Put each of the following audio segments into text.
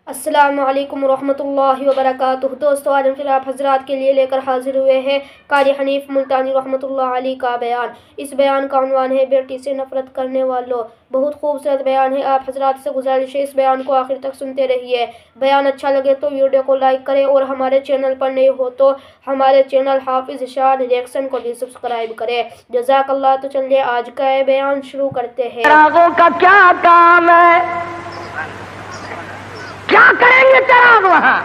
السلام علیکم ورحمۃ اللہ وبرکاتہ۔ دوستو، آج ہم پھر آپ حضرات کے لیے لے کر حاضر ہوئے ہیں قاری حنیف ملتانی رحمۃ اللہ علیہ کا بیان۔ اس بیان کا عنوان ہے بیٹی سے نفرت کرنے والوں۔ بہت خوبصورت بیان ہے، آپ حضرات سے گزارش ہے اس بیان کو آخر تک سنتے رہیے۔ بیان اچھا لگے تو ویڈیو کو لائک کریں اور ہمارے چینل پر نئے ہو تو ہمارے چینل حافظ شان ریئیکشن کو بھی سبسکرائب کریں۔ جزاک اللہ۔ تو چلیے آج کا بیان شروع کرتے ہیں۔ چراغوں کا کیا کام ہے؟ کیا کریں گے چراغ وہاں؟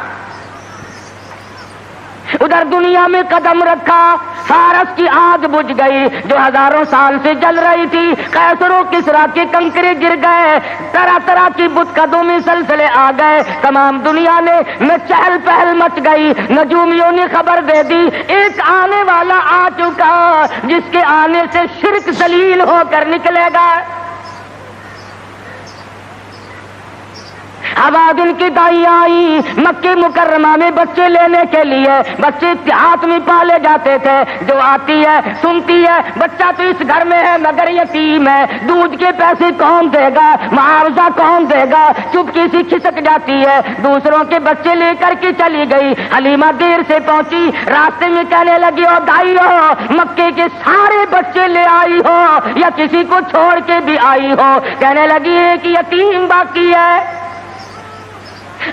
ادھر دنیا میں قدم رکھا، فارس کی آگ بجھ گئی جو ہزاروں سال سے جل رہی تھی، قیصر و کسریٰ کے کنکرے گر گئے، طرح طرح کی بت قدوں میں سلسلے آ گئے، تمام دنیا میں چہل پہل مچ گئی۔ نجومیوں نے خبر دے دی ایک آنے والا آ چکا جس کے آنے سے شرک ذلیل ہو کر نکلے گا۔ آبادن کی دائی آئی مکہ مکرمہ میں بچے لینے کے لیے، بچے ہاتھ میں پالے جاتے تھے، جو آتی ہے سنتی ہے بچہ تو اس گھر میں ہے مگر یتیم ہے، دودھ کے پیسے کون دے گا، معاوضہ کون دے گا، چپکی سی کھسک جاتی ہے، دوسروں کے بچے لے کر کے چلی گئی۔ حلیمہ دیر سے پہنچی، راستے میں کہنے لگی او دائی ہو، مکے کے سارے بچے لے آئی ہو یا کسی کو چھوڑ کے بھی آئی ہو؟ کہنے لگی ایک یتیم باقی ہے۔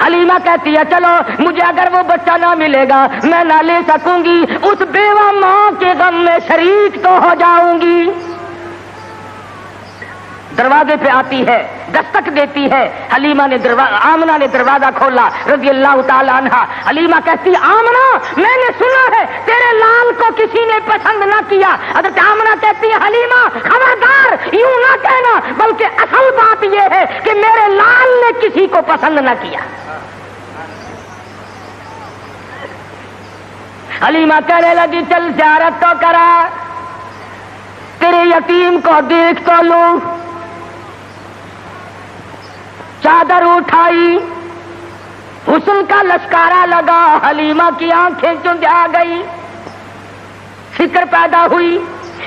حلیمہ کہتی ہے چلو مجھے اگر وہ بچہ نہ ملے گا میں نہ لے سکوں گی، اس بیوہ ماں کے غم میں شریک تو ہو جاؤں گی۔ دروازے پہ آتی ہے، دستک دیتی ہے، حلیمہ نے آمنہ نے دروازہ کھولا رضی اللہ تعالی عنہ۔ حلیمہ کہتی آمنہ میں نے سنا ہے تیرے لال کو کسی نے پسند نہ کیا۔ حضرت آمنہ کہتی ہے حلیمہ خبردار یوں نہ کہنا، بلکہ اصل بات یہ ہے کہ میرے لال نے کسی کو پسند نہ کیا۔ حلیمہ کہنے لگی چل زیارت تو کرا، تیرے یتیم کو دیکھ تو لوں۔ چادر اٹھائی، حسن کا لشکارا لگا، حلیمہ کی آنکھیں چندھا گئی، فکر پیدا ہوئی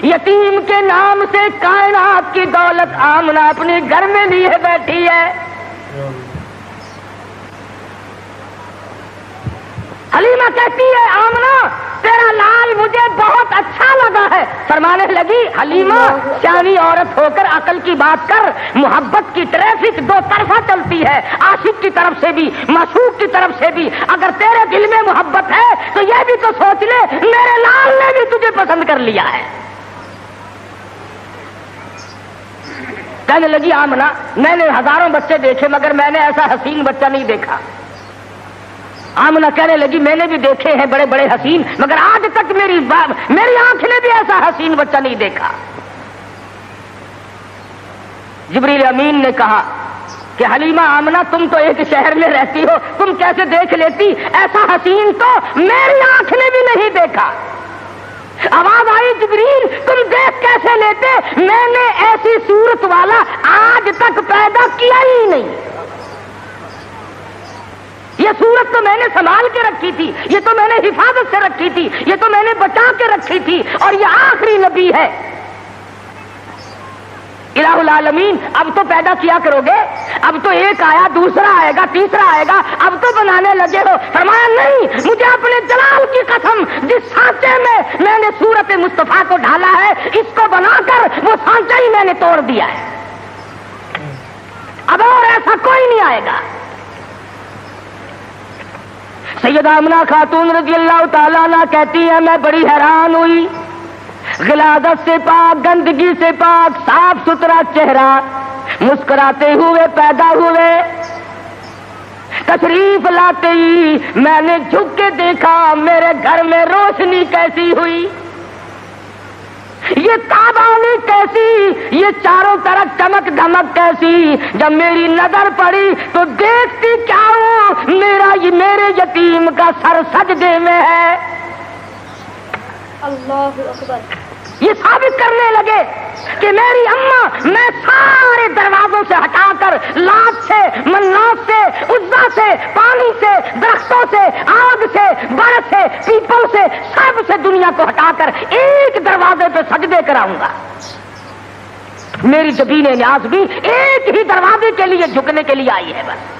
یتیم کے نام سے کائنات کی دولت آمنہ اپنے گھر میں لیے بیٹھی ہے۔ حلیمہ کہتی ہے آمنہ تیرا لال مجھے بہت اچھا لگا ہے۔ فرمانے لگی حلیمہ سیانی عورت ہو کر عقل کی بات کر، محبت کی ٹریفک دو طرفہ چلتی ہے، عاشق کی طرف سے بھی معشوق کی طرف سے بھی۔ اگر تیرے دل میں محبت ہے تو یہ بھی تو سوچ لے میرے لال نے بھی تجھے پسند کر لیا ہے۔ کہنے لگی آمنہ میں نے ہزاروں بچے دیکھے مگر میں نے ایسا حسین بچہ نہیں دیکھا۔ آمنہ کہنے لگی میں نے بھی دیکھے ہیں بڑے بڑے حسین مگر آج تک میری آنکھ نے بھی ایسا حسین بچہ نہیں دیکھا۔ جبریل امین نے کہا کہ حلیمہ آمنہ تم تو ایک شہر میں رہتی ہو، تم کیسے دیکھ لیتی؟ ایسا حسین تو میری آنکھ نے بھی نہیں دیکھا۔ آواز آئی جبریل تم دیکھ کیسے لیتے؟ میں نے ایسی صورت والا آج تک پیدا کیا ہی نہیں۔ یہ صورت تو میں نے سنبھال کے رکھی تھی، یہ تو میں نے حفاظت سے رکھی تھی، یہ تو میں نے بچا کے رکھی تھی، اور یہ آخری نبی ہے۔ الہ العالمین اب تو پیدا کیا کرو گے، اب تو ایک آیا دوسرا آئے گا تیسرا آئے گا، اب تو بنانے لگے ہو۔ فرمایا نہیں، مجھے اپنے جلال کی قسم جس سانچے میں نے صورت مصطفیٰ کو ڈھالا ہے اس کو بنا کر وہ سانچہ ہی میں نے توڑ دیا ہے، اب اور ایسا کوئی نہیں آئے گا۔ سیدہ آمنہ خاتون رضی اللہ تعالیٰ عنہ کہتی ہے میں بڑی حیران ہوئی، غلاظت سے پاک، گندگی سے پاک، صاف ستھرا چہرہ، مسکراتے ہوئے پیدا ہوئے، تشریف لاتے ہی میں نے جھک کے دیکھا میرے گھر میں روشنی کیسی ہوئی، یہ تابانی کیسی، یہ چاروں طرف چمک دھمک کیسی۔ جب میری نظر پڑی تو دیکھتی کیا ہوں، میرے یتیم کا سر سجدے میں ہے۔ اللہ اکبر۔ یہ ثابت کرنے لگے کہ میری اماں میں سارے دروازوں سے ہٹا کر لات سے، منات سے، عزا سے، پانی سے، درختوں سے، آگ سے، برف سے، پیپل سے، سب سے دنیا کو ہٹا کر ایک دروازے پہ سجدے کراؤں گا۔ میری جبین نیاز بھی ایک ہی دروازے کے لیے جھکنے کے لیے آئی ہے بس۔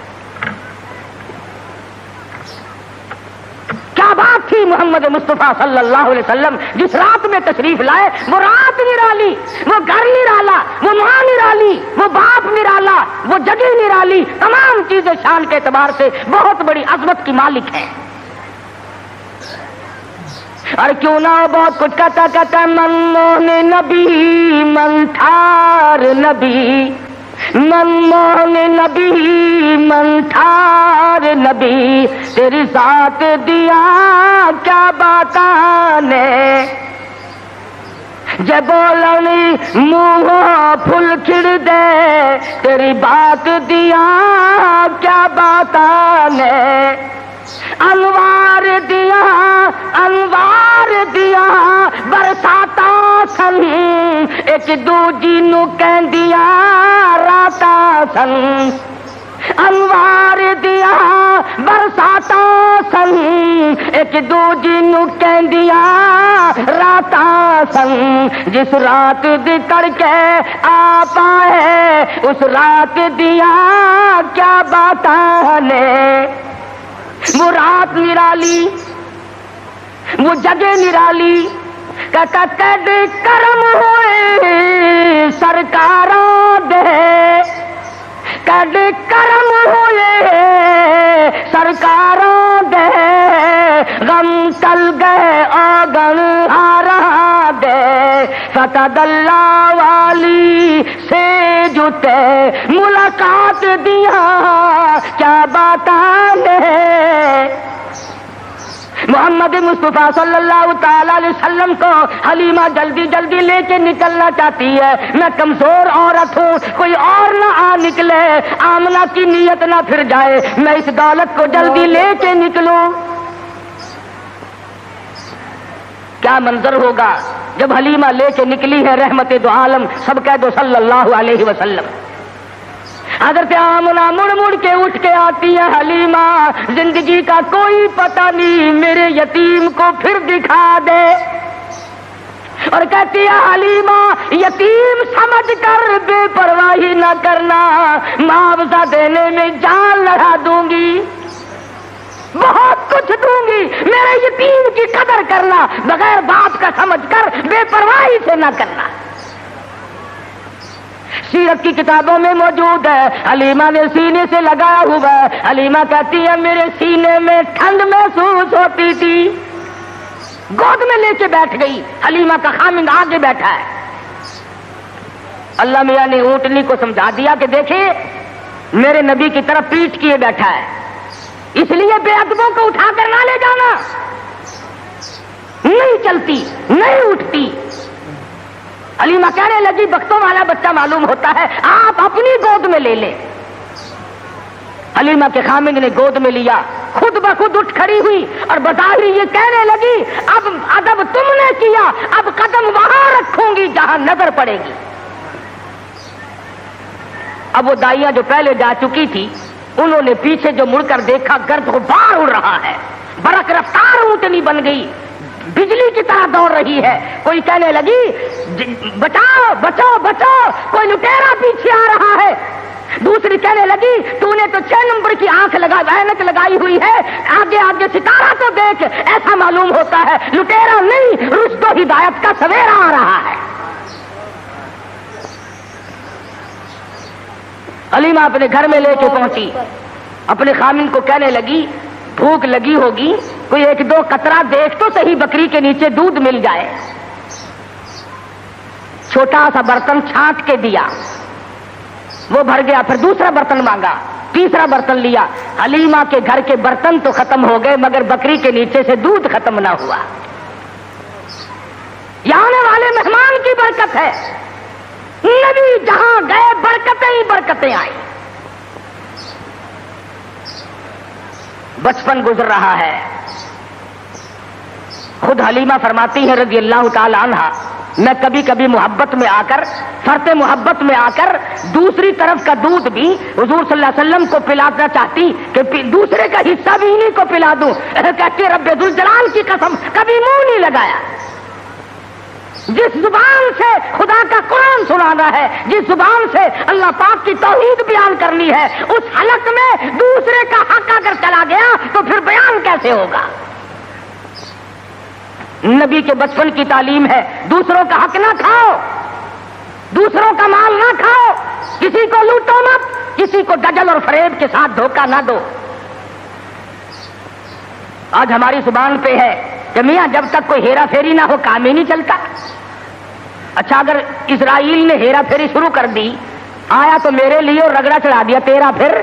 نبی محمد مصطفیٰ صلی اللہ علیہ وسلم جس رات میں تشریف لائے وہ رات نرالی، وہ گھر نرالا، وہ ماں نرالی، وہ باپ نرالا، وہ جگہ نرالی، تمام چیزیں شان کے اعتبار سے بہت بڑی عظمت کی مالک ہیں۔ اور کیوں نہ بہت کچھ کہتا من موہن نبی من ٹھار نبی، من موہن نبی من ٹھار نبی، تیری ذات دیا کیا باتانے، جے بولنی منہ پھل کھڑ دے، تیری بات دیا کیا باتانے، انوار دیا برساتا سن، ایک دوجی نو کہندیاں راتا سن، انوار دیا برساتا سن، ایک دوجی نو کہندیاں راتا سن، جس رات دی تڑکے آ پائے اس رات دیا کیا باتاں نے، وہ رات نرالی، وہ جگہ نرالی، کہتا کد کرم ہوئے سرکاراں دے، کد کرم ہوئے سرکاراں دے، غم کل گئے آگن ہارا دے، فتح اللہ والی سے جتے ملاقات دیا کیا باتاں نے۔ محمد مصطفیٰ صلی اللہ تعالی علیہ وسلم کو حلیمہ جلدی جلدی لے کے نکلنا چاہتی ہے، میں کمزور عورت ہوں، کوئی اور نہ آ نکلے، آمنہ کی نیت نہ پھر جائے، میں اس دولت کو جلدی لے کے نکلوں۔ کیا منظر ہوگا جب حلیمہ لے کے نکلی ہے رحمت دو عالم، سب کہہ دو صلی اللہ علیہ وسلم۔ حضرت آمنہ مڑ مڑ کے اٹھ کے آتی ہے، حلیمہ زندگی کا کوئی پتہ نہیں، میرے یتیم کو پھر دکھا دے، اور کہتی ہے حلیمہ یتیم سمجھ کر بے پرواہی نہ کرنا، معاوضہ دینے میں جان لڑا دوں گی، بہت کچھ دوں گی، میرے یتیم کی قدر کرنا، بغیر باپ کا سمجھ کر بے پرواہی سے نہ کرنا۔ سیرت کی کتابوں میں موجود ہے، حلیمہ نے سینے سے لگایا ہوا ہے، حلیمہ کہتی ہے میرے سینے میں ٹھنڈ محسوس ہوتی تھی، گود میں لے کے بیٹھ گئی، حلیمہ کا خامند آگے بیٹھا ہے۔ اللہ میاں نے اونٹنی کو سمجھا دیا کہ دیکھیں میرے نبی کی طرف پیٹ کیے بیٹھا ہے، اس لیے بے ادبوں کو اٹھا کر نہ لے جانا، نہیں چلتی نہیں اٹھتی۔ حلیمہ کہنے لگی بختوں والا بچہ معلوم ہوتا ہے، آپ اپنی گود میں لے لیں۔ حلیمہ کے خامند نے گود میں لیا، خود بخود اٹھ کھڑی ہوئی اور بظاہر یہ کہنے لگی اب ادب تم نے کیا، اب قدم وہاں رکھوں گی جہاں نظر پڑے گی۔ اب وہ دائیاں جو پہلے جا چکی تھی انہوں نے پیچھے جو مڑ کر دیکھا، گرد غبار اڑ رہا ہے، برق رفتار اونٹنی بن گئی، بجلی کی طرح دوڑ رہی ہے۔ کوئی کہنے لگی بچاؤ بچاؤ بچاؤ، کوئی لٹیرا پیچھے آ رہا ہے۔ دوسری کہنے لگی تو نے تو 6 نمبر کی آنکھ اینک لگائی ہوئی ہے، آگے آگے ستارہ تو دیکھ، ایسا معلوم ہوتا ہے لٹیرا نہیں رشد و ہدایت کا سویرا آ رہا ہے۔ حلیمہ اپنے گھر میں لے کے پہنچی، اپنے خامند کو کہنے لگی بھوک لگی ہوگی، کوئی 1-2 قطرہ دیکھ تو صحیح بکری کے نیچے دودھ مل جائے۔ چھوٹا سا برتن چھانٹ کے دیا، وہ بھر گیا، پھر دوسرا برتن مانگا، تیسرا برتن لیا۔ حلیمہ کے گھر کے برتن تو ختم ہو گئے مگر بکری کے نیچے سے دودھ ختم نہ ہوا۔ یہ آنے والے مہمان کی برکت ہے، نبی جہاں گئے برکتیں ہی برکتیں آئی۔ بچپن گزر رہا ہے، خود حلیمہ فرماتی ہے رضی اللہ تعالی عنہ، میں کبھی کبھی محبت میں آ کر، فرط محبت میں آ کر دوسری طرف کا دودھ بھی حضور صلی اللہ علیہ وسلم کو پلانا چاہتی کہ دوسرے کا حصہ بھی انہیں کو پلا دوں، کہتی رب ذوالجلال کی قسم کبھی منہ نہیں لگایا۔ جس زبان سے خدا کا قرآن سنانا ہے، جس زبان سے اللہ پاک کی توحید بیان کرنی ہے، اس حلق میں دوسرے کا حق اگر چلا گیا تو پھر بیان کیسے ہوگا؟ نبی کے بچپن کی تعلیم ہے، دوسروں کا حق نہ کھاؤ، دوسروں کا مال نہ کھاؤ، کسی کو لوٹو مت، کسی کو دجل اور فریب کے ساتھ دھوکہ نہ دو۔ آج ہماری زبان پہ ہے کہ میاں جب تک کوئی ہیرا پھیری نہ ہو کام ہی نہیں چلتا۔ اچھا اگر اسرائیل نے ہیرا پھیری شروع کر دی، آیا تو میرے لیے اور رگڑا چڑھا دیا تیرا، پھر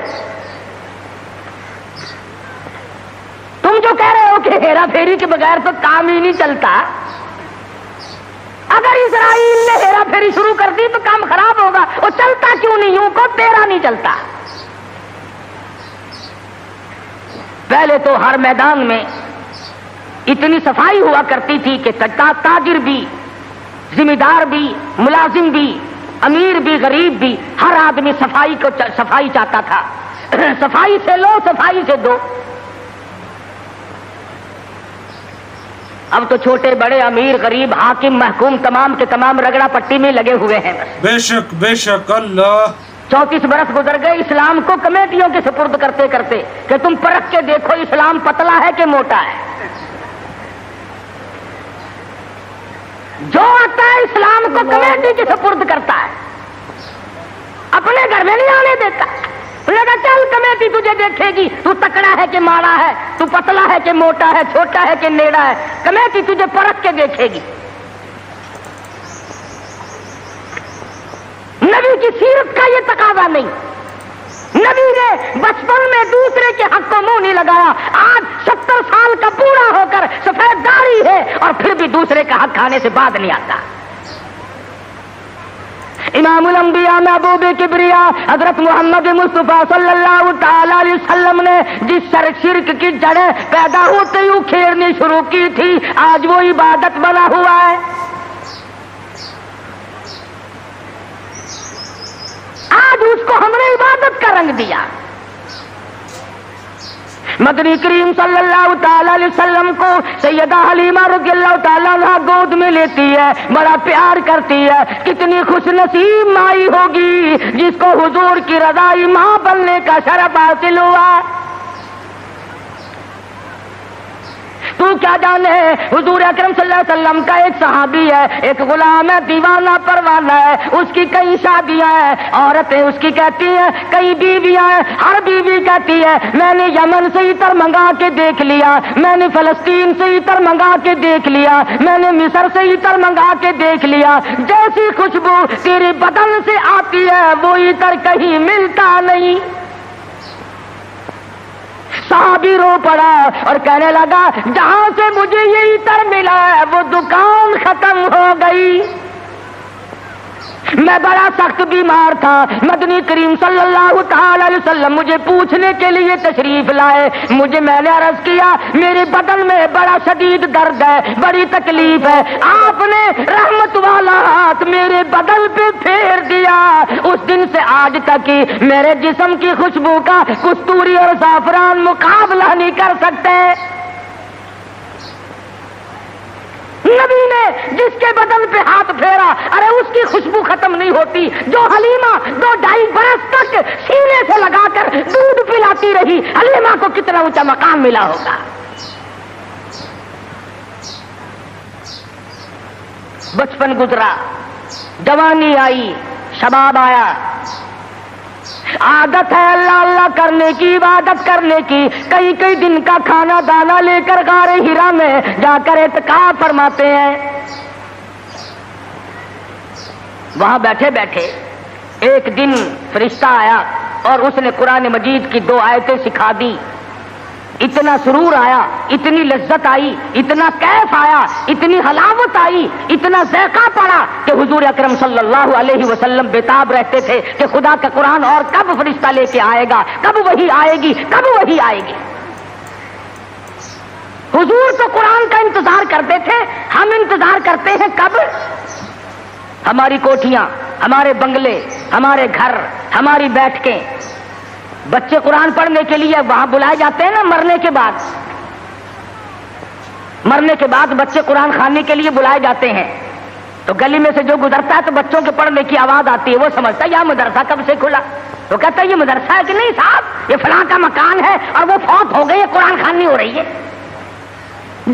تم جو کہہ رہے ہو کہ ہیرا پھیری کے بغیر تو کام ہی نہیں چلتا، اگر اسرائیل نے ہیرا پھیری شروع کر دی تو کام خراب ہوگا، وہ چلتا کیوں نہیں یوں کو تیرا نہیں چلتا؟ پہلے تو ہر میدان میں اتنی صفائی ہوا کرتی تھی کہ تاجر بھی، ذمہ دار بھی، ملازم بھی، امیر بھی، غریب بھی، ہر آدمی صفائی چاہتا تھا۔ صفائی سے لو، صفائی سے دو۔ اب تو چھوٹے بڑے، امیر غریب، حاکم محکوم، تمام کے تمام رگڑا پٹی میں لگے ہوئے ہیں۔ بے شک بے شک اللہ۔ 34 برس گزر گئے اسلام کو کمیٹیوں کے سپرد کرتے کرتے کہ تم پرکھ کے دیکھو اسلام پتلا ہے کہ موٹا ہے۔ جو آتا ہے اسلام کو کمیٹی کے سپرد کرتا ہے، اپنے گھر میں نہیں آنے دیتا۔ لگا چل کمیٹی تجھے دیکھے گی، تو تکڑا ہے کہ ماڑا ہے، تو پتلا ہے کہ موٹا ہے، چھوٹا ہے کہ نیڑا ہے، کمیٹی تجھے پرکھ کے دیکھے گی۔ نبی کی سیرت کا یہ تقاضا نہیں، نبی نے بچپن میں دوسرے کے حق کو منہ نہیں لگایا۔ آج 70 سال کا بوڑھا ہو کر سفید داڑھی ہے اور پھر بھی دوسرے کا حق کھانے سے بعد نہیں آتا۔ امام الانبیاء محبوب کبریا حضرت محمد مصطفیٰ صلی اللہ تعالی علیہ وسلم نے جس شرک کی جڑیں پیدا ہوتے ہی اکھیڑنی شروع کی تھی، آج وہ عبادت بنا ہوا ہے۔ آج اس کو ہم نے عبادت کا رنگ دیا۔ مدنی کریم صلی اللہ تعالی علیہ وسلم کو سیدہ حلیمہ رضی اللہ تعالیٰ عنہ گود میں لیتی ہے، بڑا پیار کرتی ہے۔ کتنی خوش نصیب مائی ہوگی جس کو حضور کی رضائی ماں بننے کا شرف حاصل ہوا۔ تو کیا جانے حضور اکرم صلی اللہ علیہ وسلم کا ایک صحابی ہے، ایک غلام ہے، دیوانہ پروانہ ہے، اس کی کئی شادیاں ہیں، عورتیں اس کی کہتی ہیں، کئی بیویاں ہیں، ہر بیوی کہتی ہے میں نے یمن سے عطر منگا کے دیکھ لیا، میں نے فلسطین سے عطر منگا کے دیکھ لیا، میں نے مصر سے عطر منگا کے دیکھ لیا، جیسی خوشبو تیرے بدن سے آتی ہے وہ عطر کہیں ملتا نہیں۔ صحابی رو پڑا اور کہنے لگا جہاں سے مجھے یہ عطر ملا ہے وہ دکان ختم ہو گئی، میں بڑا سخت بیمار تھا، مدنی کریم صلی اللہ تعالی علیہ وسلم مجھے پوچھنے کے لیے تشریف لائے، میں نے عرض کیا میرے بدن میں بڑا شدید درد ہے، بڑی تکلیف ہے، آپ نے رحمت والا ہاتھ میرے بدن پہ پھیر دیا، اس دن سے آج تک ہی میرے جسم کی خوشبو کا کستوری اور زعفران مقابلہ نہیں کر سکتے۔ نبی نے جس کے بدن پہ ہاتھ پھیرا، ارے اس کی خوشبو ختم نہیں ہوتی۔ جو حلیمہ 2-2.5 برس تک سینے سے لگا کر دودھ پلاتی رہی، حلیمہ کو کتنا اونچا مقام ملا ہوگا۔ بچپن گزرا، جوانی آئی، شباب آیا، عادت ہے اللہ اللہ کرنے کی، عبادت کرنے کی، کئی دن کا کھانا دانا لے کر غار ہرا میں جا کر اعتکاف فرماتے ہیں۔ وہاں بیٹھے بیٹھے ایک دن فرشتہ آیا اور اس نے قرآن مجید کی 2 آیتیں سکھا دی۔ اتنا سرور آیا، اتنی لذت آئی، اتنا کیف آیا، اتنی حلاوت آئی، اتنا ذائقہ پڑا کہ حضور اکرم صلی اللہ علیہ وسلم بےتاب رہتے تھے کہ خدا کا قرآن اور کب فرشتہ لے کے آئے گا، کب وحی آئے گی، کب وحی آئے گی۔ حضور تو قرآن کا انتظار کرتے تھے، ہم انتظار کرتے ہیں کب؟ ہماری کوٹھیاں، ہمارے بنگلے، ہمارے گھر، ہماری بیٹھکیں، بچے قرآن پڑھنے کے لیے وہاں بلائے جاتے ہیں نا، مرنے کے بعد بچے قرآن خانے کے لیے بلائے جاتے ہیں، تو گلی میں سے جو گزرتا ہے تو بچوں کے پڑھنے کی آواز آتی ہے، وہ سمجھتا ہے یہ مدرسہ کب سے کھلا، تو کہتا ہے یہ مدرسہ ہے کہ نہیں صاحب، یہ فلاں کا مکان ہے اور وہ فوت ہو گئی ہے، قرآن خوانی ہو رہی ہے۔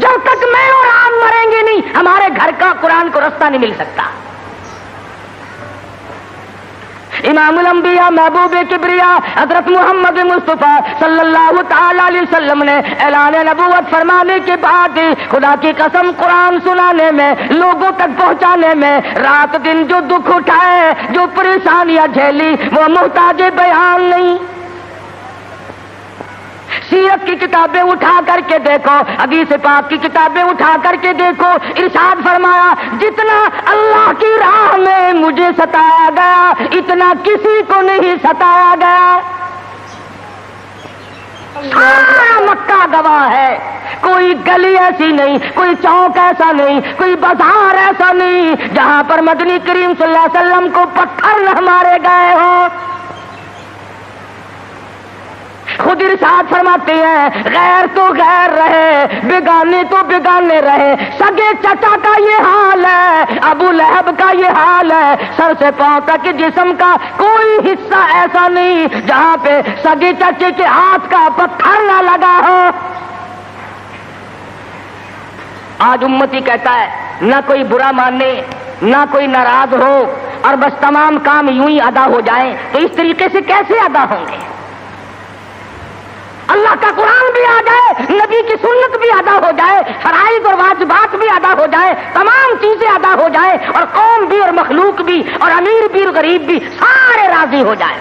جب تک میں اور آپ مریں گے نہیں ہمارے گھر کا قرآن کو رستہ نہیں مل سکتا۔ امام الانبیاء محبوب کبریا حضرت محمد مصطفیٰ صلی اللہ تعالی علیہ وسلم نے اعلان نبوت فرمانے کے بعد خدا کی قسم قرآن سنانے میں، لوگوں تک پہنچانے میں رات دن جو دکھ اٹھائے، جو پریشانیاں جھیلی، وہ محتاج بیان نہیں۔ سیرت کی کتابیں اٹھا کر کے دیکھو، حدیث پاک کی کتابیں اٹھا کر کے دیکھو، ارشاد فرمایا جتنا اللہ کی راہ میں مجھے ستایا گیا اتنا کسی کو نہیں ستایا گیا۔ سارا مکہ گواہ ہے، کوئی گلی ایسی نہیں، کوئی چوک ایسا نہیں، کوئی بازار ایسا نہیں جہاں پر مدنی کریم صلی اللہ علیہ وسلم کو پتھر نہ مارے گئے ہوں۔ خود ارشاد فرماتے ہیں غیر تو غیر رہے، بیگانے تو بیگانے رہے، سگے چچا کا یہ حال ہے، ابو لہب کا یہ حال ہے، سر سے پاؤں تک جسم کا کوئی حصہ ایسا نہیں جہاں پہ سگے چچے کے ہاتھ کا پتھر نہ لگا ہو۔ آج امتی کہتا ہے نہ کوئی برا مانے، نہ کوئی ناراض ہو، اور بس تمام کام یوں ہی ادا ہو جائیں، تو اس طریقے سے کیسے ادا ہوں گے؟ اللہ کا قرآن بھی آ جائے، نبی کی سنت بھی ادا ہو جائے، فرائض اور واجبات بھی ادا ہو جائے، تمام چیزیں ادا ہو جائیں، اور قوم بھی اور مخلوق بھی اور امیر بھی اور غریب بھی سارے راضی ہو جائیں۔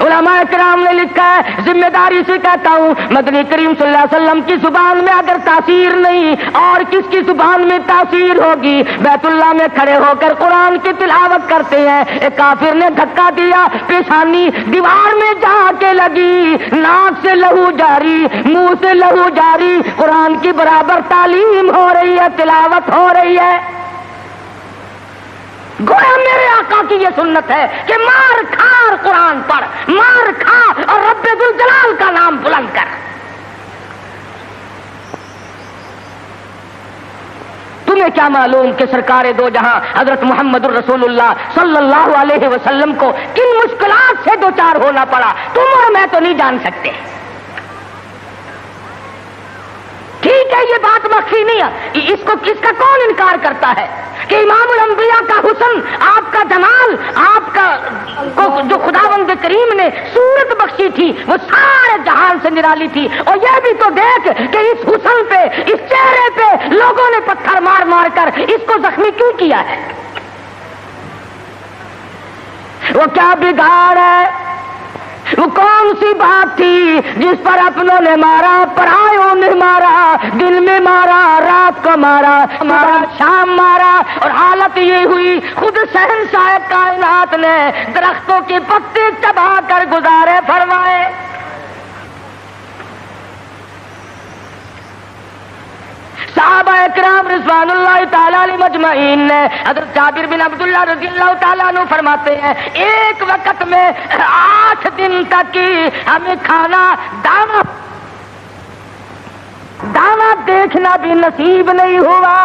علماء کرام نے لکھا ہے، ذمہ داری سے کہتا ہوں، مدنی کریم صلی اللہ علیہ وسلم کی زبان میں اگر تاثیر نہیں اور کس کی زبان میں تاثیر ہوگی؟ بیت اللہ میں کھڑے ہو کر قرآن کی تلاوت کرتے ہیں، ایک کافر نے دھکا دیا، پیشانی دیوار میں جا کے لگی، ناک سے لہو جاری، منہ سے لہو جاری، قرآن کی برابر تعلیم ہو رہی ہے، تلاوت ہو رہی ہے۔ گویا میرے آقا کی یہ سنت ہے کہ مار کھا اور قرآن پڑھ، مار کھا اور رب ذوالجلال کا نام بلند کر۔ تمہیں کیا معلوم کہ سرکار دو جہاں حضرت محمد الرسول اللہ صلی اللہ علیہ وسلم کو کن مشکلات سے دوچار ہونا پڑا؟ تم اور میں تو نہیں جان سکتے۔ ٹھیک ہے یہ بات مخفی نہیں ہے، اس کو کس کا کون انکار کرتا ہے کہ امام الانبیاء کا حسن، آپ کا جمال، آپ کا جو خداوند کریم نے صورت بخشی تھی وہ سارے جہان سے نرالی تھی۔ اور یہ بھی تو دیکھ کہ اس حسن پہ، اس چہرے پہ لوگوں نے پتھر مار مار کر اس کو زخمی کیوں کیا ہے؟ وہ کیا بگاڑ ہے؟ وہ کون سی بات تھی جس پر اپنوں نے مارا، پرایوں نے مارا، دن میں مارا، رات کو مارا، شام مارا، اور حالت یہ ہوئی خود شہنشاہ کائنات نے درختوں کے پتے چبا کر گزارے فرمائے۔ صحابہ اکرام رضوان اللہ تعالیٰ علیہ مجمعین نے، حضرت جابر بن عبداللہ رضی اللہ تعالیٰ عنہ فرماتے ہیں ایک وقت میں 8 دن تک ہمیں کھانا دانا دیکھنا بھی نصیب نہیں ہوا۔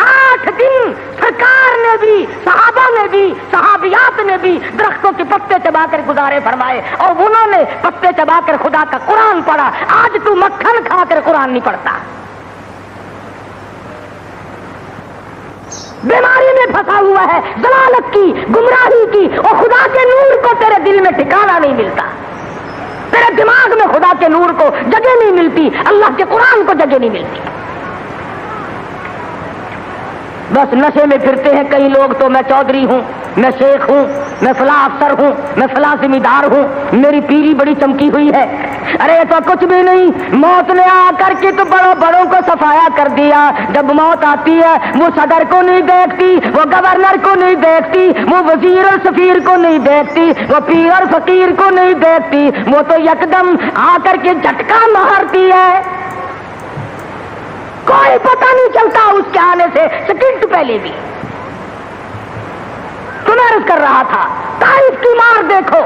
8 دن سرکار نے بھی، صحابہ نے بھی، صحابیات نے بھی درختوں کے پتے چبا کر گزارے فرمائے، اور انہوں نے پتے چبا کر خدا کا قرآن پڑھا۔ آج تو مکھن کھا کر قرآن نہیں پڑھتا، بیماری میں پھنسا ہوا ہے، ضلالت کی، گمراہی کی، اور خدا کے نور کو تیرے دل میں ٹھکانہ نہیں ملتا، تیرے دماغ میں خدا کے نور کو جگہ نہیں ملتی، اللہ کے قرآن کو جگہ نہیں ملتی۔ بس نشے میں پھرتے ہیں کئی لوگ، تو میں چودھری ہوں، میں شیخ ہوں، میں فلاں افسر ہوں، میں فلاں ذمہ دار ہوں، میری پیری بڑی چمکی ہوئی ہے۔ ارے تو کچھ بھی نہیں، موت نے آ کر کے تو بڑوں کو صفایا کر دیا۔ جب موت آتی ہے وہ صدر کو نہیں دیکھتی، وہ گورنر کو نہیں دیکھتی، وہ وزیر اور سفیر کو نہیں دیکھتی، وہ پیر اور فقیر کو نہیں دیکھتی، وہ تو یکدم آ کر کے جھٹکا مارتی ہے، کوئی پتہ نہیں چلتا اس کے آنے سے سیکنڈ پہلے بھی۔ تو میں عرض کر رہا تھا، طائف کی مار دیکھو،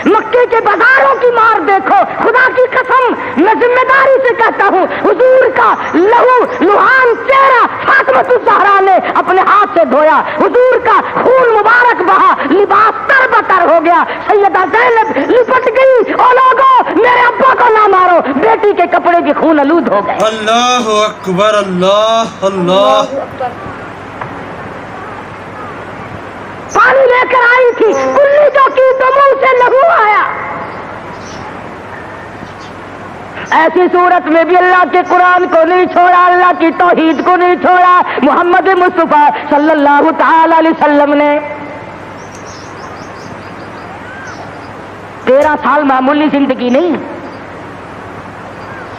مکے کے بازاروں کی مار دیکھو، خدا کی قسم میں ذمہ داری سے کہتا ہوں، حضور کا لہو لہان چہرہ فاطمہ الزہرا نے اپنے ہاتھ سے دھویا، حضور کا خون مبارک بہا، لباس تر بتر ہو گیا، سیدہ زینب لپٹ گئی، او لوگو میرے ابا کو نہ مارو، بیٹی کے خون آلود ہو گئے۔ اللہ اکبر، اللہ اللہ اکبر۔ پانی لے کر آئی تھی، کلی جو کی تو منہ سے لہو آیا۔ ایسی صورت میں بھی اللہ کے قرآن کو نہیں چھوڑا، اللہ کی توحید کو نہیں چھوڑا۔ محمد مصطفیٰ صلی اللہ تعالی علیہ وسلم نے 13 سال معمولی زندگی نہیں،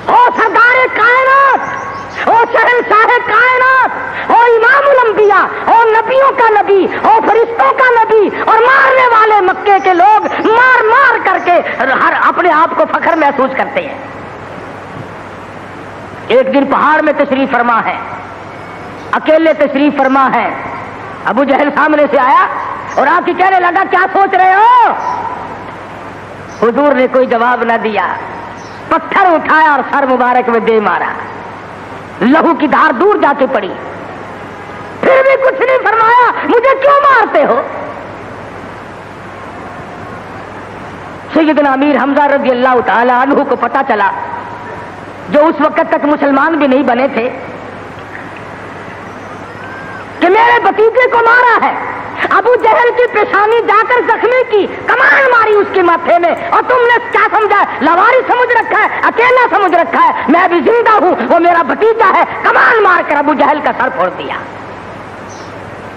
او سردار کائنات، او شہنشاہ کائنات، او امام الانبیاء، او نبیوں کا نبی، او فرشتوں کا نبی، اور مارنے والے مکے کے لوگ مار مار کر کے ہر اپنے آپ کو فخر محسوس کرتے ہیں۔ ایک دن پہاڑ میں تشریف فرما ہے، اکیلے تشریف فرما ہے، ابو جہل سامنے سے آیا اور آ کے کہنے لگا کیا سوچ رہے ہو؟ حضور نے کوئی جواب نہ دیا، پتھر اٹھایا اور سر مبارک میں دے مارا، لہو کی دھار دور جا کے پڑی، پھر بھی کچھ نہیں فرمایا، مجھے کیوں مارتے ہو؟ سیدنا امیر حمزہ رضی اللہ تعالی عنہ کو پتا چلا، جو اس وقت تک مسلمان بھی نہیں بنے تھے، کہ میرے بھتیجے کو مارا ہے۔ ابو جہل کی پیشانی جا کر زخمی کی، کمان ماری اس کے ماتھے میں، اور تم نے کیا سمجھا؟ لواری سمجھ رکھا ہے، اکیلا سمجھ رکھا ہے، میں بھی زندہ ہوں، وہ میرا بھتیجا ہے۔ کمان مار کر ابو جہل کا سر پھوڑ دیا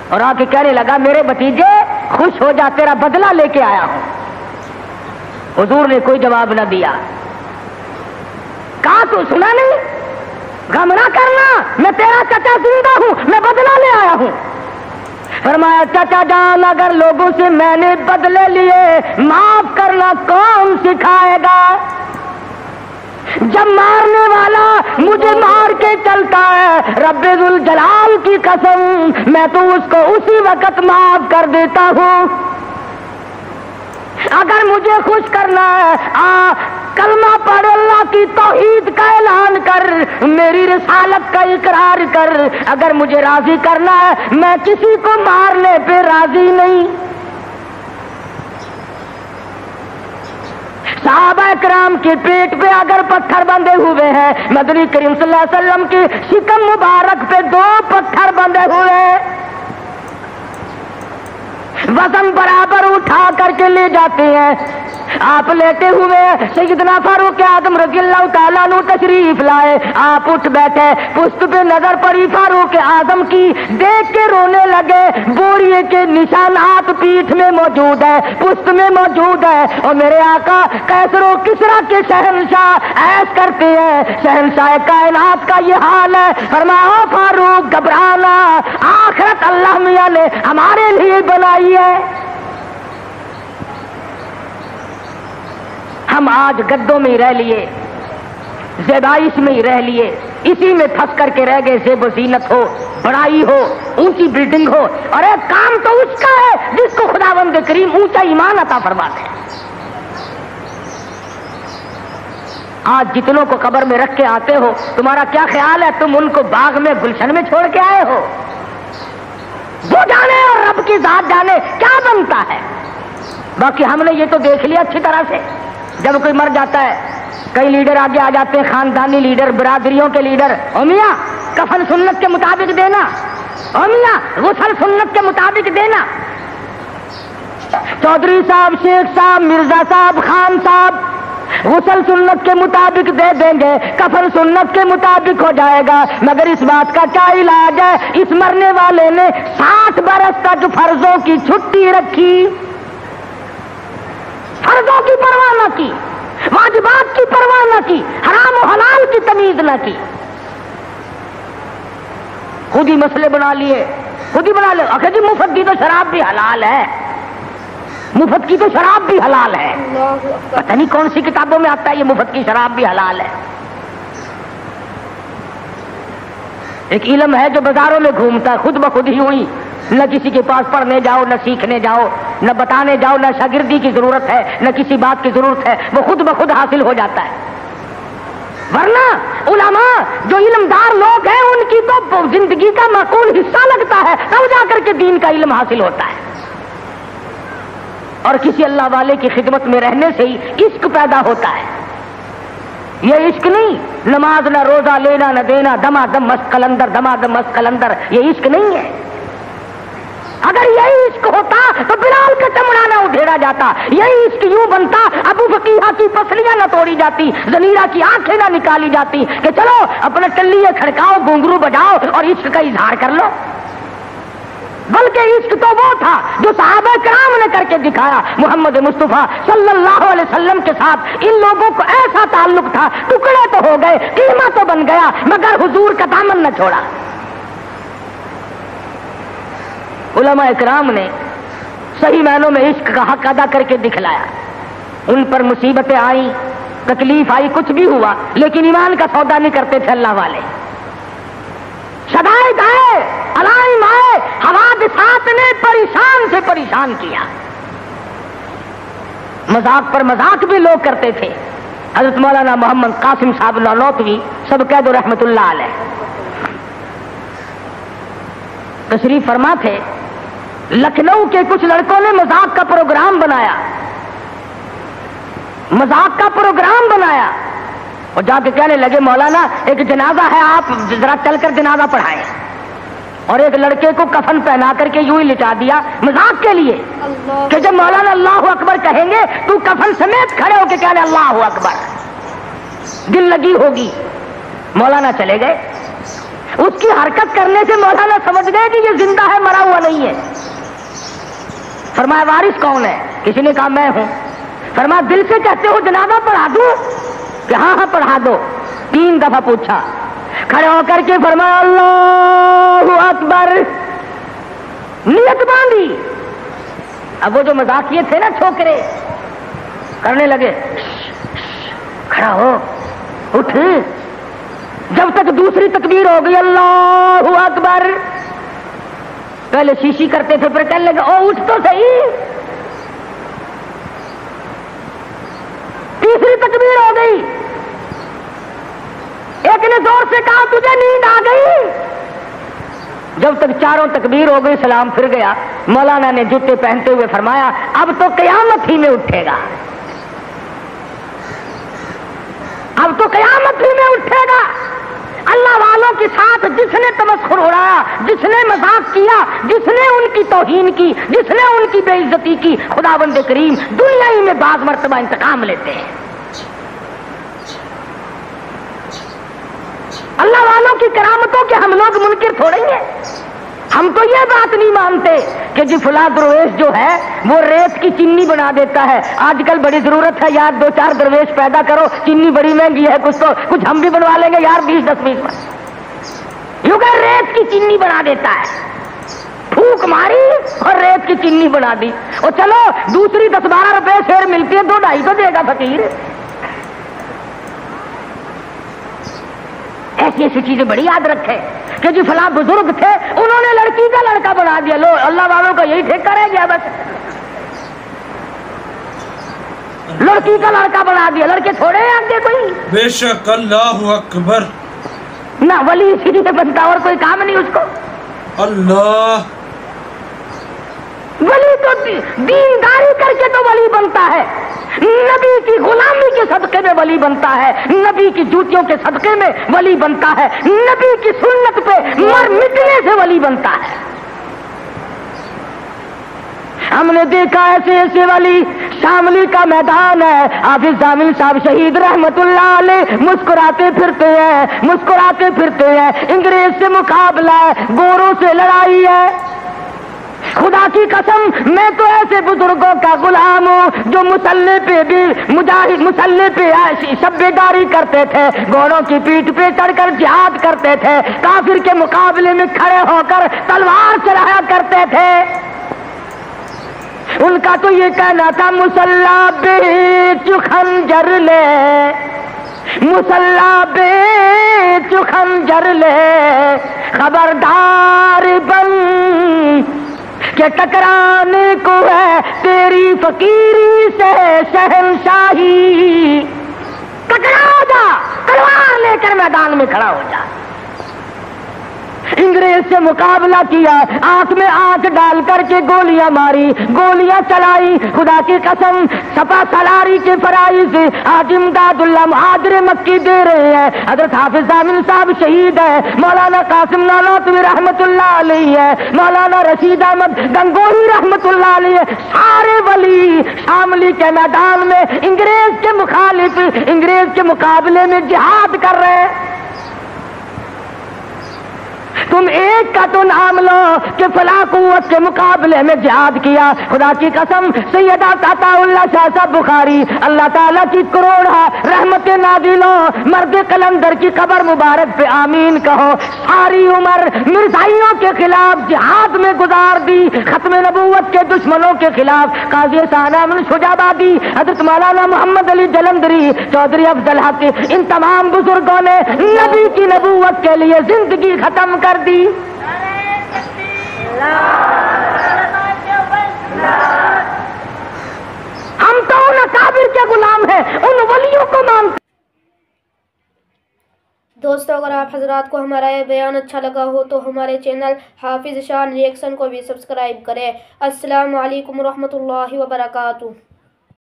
اور آ کے کہنے لگا میرے بھتیجے خوش ہو جا، تیرا بدلہ لے کے آیا ہوں۔ حضور نے کوئی جواب نہ دیا، کہا تو سنا نہیں؟ غم نہ کرنا، میں تیرا چچا زندہ ہوں، میں بدلہ لے آیا ہوں۔ فرمایا چچا جان اگر لوگوں سے میں نے بدلے لیے، معاف کرنا کون سکھائے گا؟ جب مارنے والا مجھے مار کے چلتا ہے، رب ذوالجلال کی قسم میں تو اس کو اسی وقت معاف کر دیتا ہوں۔ اگر مجھے خوش کرنا ہے، کلمہ پڑھ، اللہ کی توحید کا اعلان کر، میری رسالت کا اقرار کر۔ اگر مجھے راضی کرنا ہے، میں کسی کو مارنے پہ راضی نہیں۔ صحابہ کرام کے پیٹ پہ اگر پتھر بندھے ہوئے ہیں، مدنی کریم صلی اللہ علیہ وسلم کی شکم مبارک پہ 2 پتھر بندھے ہوئے ہیں، وزن برابر اٹھا کر کے لے جاتے ہیں۔ آپ لیٹے ہوئے، سیدنا فاروق اعظم رضی اللہ تعالیٰ عنہ تشریف لائے، آپ اٹھ بیٹھے، پشت پہ نظر پڑی فاروق اعظم کی، دیکھ کے رونے لگے۔ بوریے کے نشانات پیٹھ میں موجود ہے، پشت میں موجود ہے، اور میرے آقا کیسر و کسرا کے شہنشاہ ایش کرتے ہیں، شہنشاہ کائنات کا یہ حال ہے۔ فرمایا فاروق گھبرانا، آخرت اللہ میاں نے ہمارے لیے بنائی ہے۔ ہم آج گدوں میں ہی رہ لیے، زیبائش میں ہی رہ لیے، اسی میں پھنس کر کے رہ گئے۔ زیب و زینت ہو، بڑائی ہو، اونچی بلڈنگ ہو، اور ایک کام تو اس کا ہے جس کو خداوند کریم اونچا ایمان عطا فرماتے ہیں۔ آج جتنوں کو قبر میں رکھ کے آتے ہو، تمہارا کیا خیال ہے تم ان کو باغ میں گلشن میں چھوڑ کے آئے ہو؟ وہ جانے اور رب کی ذات جانے کیا بنتا ہے۔ باقی ہم نے یہ تو دیکھ لیا اچھی طرح سے، جب کوئی مر جاتا ہے کئی لیڈر آگے آ جاتے ہیں، خاندانی لیڈر، برادریوں کے لیڈر، او میاں کفن سنت کے مطابق دینا، او میاں غسل سنت کے مطابق دینا۔ چودھری صاحب، شیخ صاحب، مرزا صاحب، خان صاحب غسل سنت کے مطابق دے دیں گے، کفن سنت کے مطابق ہو جائے گا، مگر اس بات کا کیا علاج ہے؟ اس مرنے والے نے 60 برس تک فرضوں کی چھٹی رکھی، فرضوں کی پرواہ نہ کی، واجبات کی پرواہ نہ کی، حرام و حلال کی تمیز نہ کی، خود ہی مسئلے بنا لیے، خود ہی بنا لے۔ آخر جی مفت کی تو شراب بھی حلال ہے، مفت کی تو شراب بھی حلال ہے، پتہ نہیں کون سی کتابوں میں آتا ہے یہ مفت کی شراب بھی حلال ہے۔ ایک علم ہے جو بازاروں میں گھومتا ہے، خود بخود ہی ہوئی، نہ کسی کے پاس پڑھنے جاؤ، نہ سیکھنے جاؤ، نہ بتانے جاؤ، نہ شاگردی کی ضرورت ہے، نہ کسی بات کی ضرورت ہے، وہ خود بخود حاصل ہو جاتا ہے۔ ورنہ علماء جو علمدار لوگ ہیں ان کی تو زندگی کا معقول حصہ لگتا ہے، تب جا کر کے دین کا علم حاصل ہوتا ہے، اور کسی اللہ والے کی خدمت میں رہنے سے ہی عشق پیدا ہوتا ہے۔ یہ عشق نہیں، نماز نہ روزہ، لینا نہ دینا، دما دم مست قلندر، دما دم مست قلندر، یہ عشق نہیں ہے۔ اگر یہی عشق ہوتا تو بلال کا چمڑا نہ ادھیڑا جاتا، یہی عشق یوں بنتا ابو فقیہ کی پسلیاں نہ توڑی جاتی، زنیرہ کی آنکھیں نہ نکالی جاتی کہ چلو اپنے ٹلیے کھڑکاؤ، گھنگرو بجاؤ اور عشق کا اظہار کر لو۔ بلکہ عشق تو وہ تھا جو صحابہ کرام نے کر کے دکھایا۔ محمد مصطفیٰ صلی اللہ علیہ وسلم کے ساتھ ان لوگوں کو ایسا تعلق تھا، ٹکڑے تو ہو گئے، قیمہ تو بن گیا، مگر حضور کا دامن نہ چھوڑا۔ علماء اکرام نے صحیح معنوں میں عشق کا حق ادا کر کے دکھلایا۔ ان پر مصیبتیں آئیں، تکلیف آئی، کچھ بھی ہوا، لیکن ایمان کا سودا نہیں کرتے تھے اللہ والے۔ شدائد آئے، علائم آئے، حوادثات نے پریشان سے پریشان کیا۔ مذاق پر مذاق بھی لوگ کرتے تھے۔ حضرت مولانا محمد قاسم صاحب نانوتوی سب کہہ دو رحمت اللہ علیہ تشریف فرما تھے۔ لکھنؤ کے کچھ لڑکوں نے مذاق کا پروگرام بنایا، مذاق کا پروگرام بنایا اور جا کے کہنے لگے مولانا ایک جنازہ ہے، آپ ذرا چل کر جنازہ پڑھائیں، اور ایک لڑکے کو کفن پہنا کر کے یوں ہی لٹا دیا مذاق کے لیے کہ جب مولانا اللہ اکبر کہیں گے تو کفن سمیت کھڑے ہو کے کہنے اللہ اکبر، دل لگی ہوگی۔ مولانا چلے گئے، اس کی حرکت کرنے سے مولانا سمجھ گئے کہ یہ زندہ ہے، مرا ہوا نہیں ہے۔ فرمایا وارث کون ہے؟ کسی نے کہا میں ہوں۔ فرمایا دل سے کہتے ہو جنازہ پڑھا دوں؟ کہ ہاں ہاں پڑھا دو۔ 3 دفعہ پوچھا، کھڑے ہو کر کے فرمایا اللہ اکبر، نیت باندھی۔ اب وہ جو مذاقیے تھے نا چھوکرے کرنے لگے، کھڑا ہو، اٹھ۔ جب تک دوسری تکبیر ہو گئی اللہ اکبر، پہلے شیشی کرتے تھے پھر کہنے لگے او اٹھ تو صحیح۔ تیسری تکبیر ہو گئی، ایک نے زور سے کہا تجھے نیند آ گئی۔ جب تک چاروں تکبیر ہو گئی سلام پھر گیا۔ مولانا نے جوتے پہنتے ہوئے فرمایا اب تو قیامت ہی میں اٹھے گا، اب تو قیامت ہی میں اٹھے گا۔ اللہ والوں کے ساتھ جس نے تمسخر اڑایا، جس نے مذاق کیا، جس نے ان کی توہین کی، جس نے ان کی بے عزتی کی، خداوند کریم دنیا ہی میں بعض مرتبہ انتقام لیتے ہیں۔ اللہ والوں کی کرامتوں کے ہم لوگ منکر تھوڑے ہیں۔ ہم تو یہ بات نہیں مانتے کہ جی فلاں درویش جو ہے وہ ریت کی چینی بنا دیتا ہے۔ آج کل بڑی ضرورت ہے یار 2-4 درویش پیدا کرو، چینی بڑی مہنگی ہے، کچھ ہم بھی بنوا لیں گے یار 20-10 میں۔ یوں کہ ریت کی چینی بنا دیتا ہے، پھونک ماری اور ریت کی چینی بنا دی، اور چلو دوسری 10-12 روپے شیر ملتی ہے، 2-2.5 تو دے گا فقیر۔ ایسی ایسی چیزیں بڑی یاد رکھے کہ جی فلاں بزرگ تھے انہوں نے لڑکی کا لڑکا بنا دیا، لو اللہ والوں کا یہی ٹھیکہ رہ گیا، بس لڑکی کا لڑکا بنا دیا۔ لڑکے تھوڑے ہیں آگے کوئی، بے شک اللہ اکبر، نہ ولی اسی لیے بنتا اور کوئی کام نہیں اس کو۔ اللہ ولی تو دینداری کر کے تو ولی بنتا ہے، نبی کی غلامی کے صدقے میں ولی بنتا ہے، نبی کی جوتیوں کے صدقے میں ولی بنتا ہے، نبی کی سنت پہ مر مٹنے سے ولی بنتا ہے۔ ہم نے دیکھا ایسے ایسے ولی، شاملی کا میدان ہے، حافظ ضامن صاحب شہید رحمت اللہ علیہ مسکراتے پھرتے ہیں، مسکراتے پھرتے ہیں، انگریز سے مقابلہ ہے، گوروں سے لڑائی ہے۔ خدا کی قسم میں تو ایسے بزرگوں کا غلام ہوں جو مسلح پہ بھی مجاہد، مسلح پہ شبیداری کرتے تھے، گھوڑوں کی پیٹھ پہ چڑھ کر جہاد کرتے تھے، کافر کے مقابلے میں کھڑے ہو کر تلوار چلایا کرتے تھے۔ ان کا تو یہ کہنا تھا مسلح بیچ خنجر لے، مسلح بیچ خنجر لے، خبردار بن کہ ٹکرانے کو ہے تیری فقیری سے شہنشاہی۔ ٹکرا جا، تلوار لے کر میدان میں کھڑا ہو جا۔ انگریز سے مقابلہ کیا، آنکھ میں آنکھ ڈال کر کے گولیاں ماری، گولیاں چلائی، خدا کی قسم سپا سالاری کے فرائی سے آج امداد اللہ مہاجر مکی دے رہے ہیں۔ حضرت حافظ ضامن صاحب شہید ہے، مولانا قاسم نانوتوی رحمت اللہ علیہ ہے، مولانا رشید احمد گنگوہی رحمت اللہ علیہ، سارے ولی شاملی کے میدان میں انگریز کے مخالف، انگریز کے مقابلے میں جہاد کر رہے ہیں۔ تم ایک کا تو نام لو کہ فلاں قوت کے مقابلے میں جہاد کیا۔ خدا کی قسم سیدہ عطا اللہ شاہ صاحب بخاری اللہ تعالیٰ کی کروڑا رحمت نازلوں، مرد قلندر کی قبر مبارک پہ آمین کہو۔ ساری عمر مرزائیوں کے خلاف جہاد میں گزار دی، ختم نبوت کے دشمنوں کے خلاف قاضی ثانیہ من شجابادی، حضرت مولانا محمد علی جلندری، چودھری افضل حق، ان تمام بزرگوں نے نبی کی نبوت کے لیے زندگی ختم کر دی۔ ہم تو ان اکابر کے غلام ہیں، ان ولیوں کو مانتے۔ دوستو اگر آپ حضرات کو ہمارا یہ بیان اچھا لگا ہو تو ہمارے چینل حافظ شان ریئیکشن کو بھی سبسکرائب کریں۔ السلام علیکم ورحمۃ اللہ وبرکاتہ۔